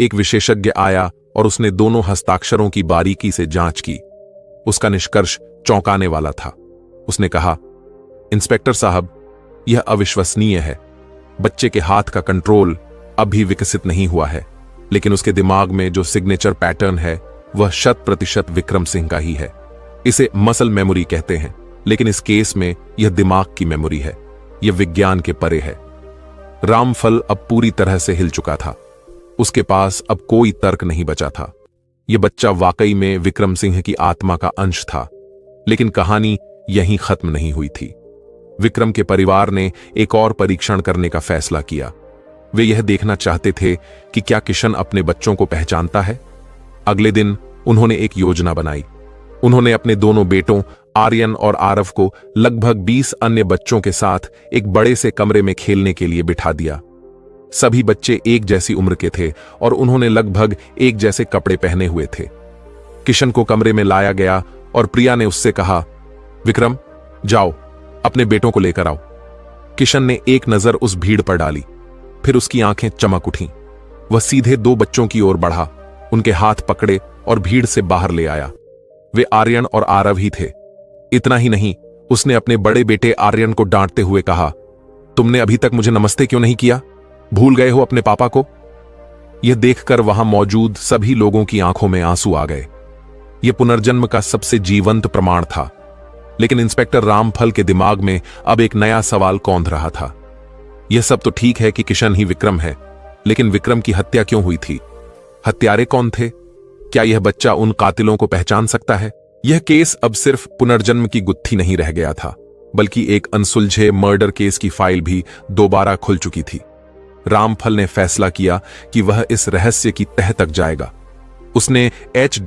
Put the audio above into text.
एक विशेषज्ञ आया और उसने दोनों हस्ताक्षरों की बारीकी से जांच की। उसका निष्कर्ष चौंकाने वाला था। उसने कहा, इंस्पेक्टर साहब, यह अविश्वसनीय है। बच्चे के हाथ का कंट्रोल अब भी विकसित नहीं हुआ है, लेकिन उसके दिमाग में जो सिग्नेचर पैटर्न है वह 100% विक्रम सिंह का ही है। इसे मसल मेमोरी कहते हैं, लेकिन इस केस में यह दिमाग की मेमोरी है। यह विज्ञान के परे है। रामफल अब पूरी तरह से हिल चुका था। उसके पास अब कोई तर्क नहीं बचा था। यह बच्चा वाकई में विक्रम सिंह की आत्मा का अंश था। लेकिन कहानी यहीं खत्म नहीं हुई थी। विक्रम के परिवार ने एक और परीक्षण करने का फैसला किया। वे यह देखना चाहते थे कि क्या किशन अपने बच्चों को पहचानता है। अगले दिन उन्होंने एक योजना बनाई। उन्होंने अपने दोनों बेटों आर्यन और आरव को लगभग 20 अन्य बच्चों के साथ एक बड़े से कमरे में खेलने के लिए बिठा दिया। सभी बच्चे एक जैसी उम्र के थे और उन्होंने लगभग एक जैसे कपड़े पहने हुए थे। किशन को कमरे में लाया गया और प्रिया ने उससे कहा, विक्रम, जाओ अपने बेटों को लेकर आओ। किशन ने एक नजर उस भीड़ पर डाली, फिर उसकी आंखें चमक उठीं। वह सीधे 2 बच्चों की ओर बढ़ा, उनके हाथ पकड़े और भीड़ से बाहर ले आया। वे आर्यन और आरव ही थे। इतना ही नहीं, उसने अपने बड़े बेटे आर्यन को डांटते हुए कहा, तुमने अभी तक मुझे नमस्ते क्यों नहीं किया? भूल गए हो अपने पापा को? यह देखकर वहां मौजूद सभी लोगों की आंखों में आंसू आ गए। यह पुनर्जन्म का सबसे जीवंत प्रमाण था। लेकिन इंस्पेक्टर रामफल के दिमाग में अब एक नया सवाल कौंध रहा था। यह सब तो ठीक है कि किशन ही विक्रम है, लेकिन विक्रम की हत्या क्यों हुई थी? हत्यारे कौन थे? क्या यह बच्चा उन कातिलों को पहचान सकता है? यह केस अब सिर्फ पुनर्जन्म की गुत्थी नहीं रह गया था, बल्कि एक अनसुलझे मर्डर केस की फाइल भी दोबारा खुल चुकी थी। रामफल ने फैसला किया कि वह इस रहस्य की तह तक जाएगा। उसने एच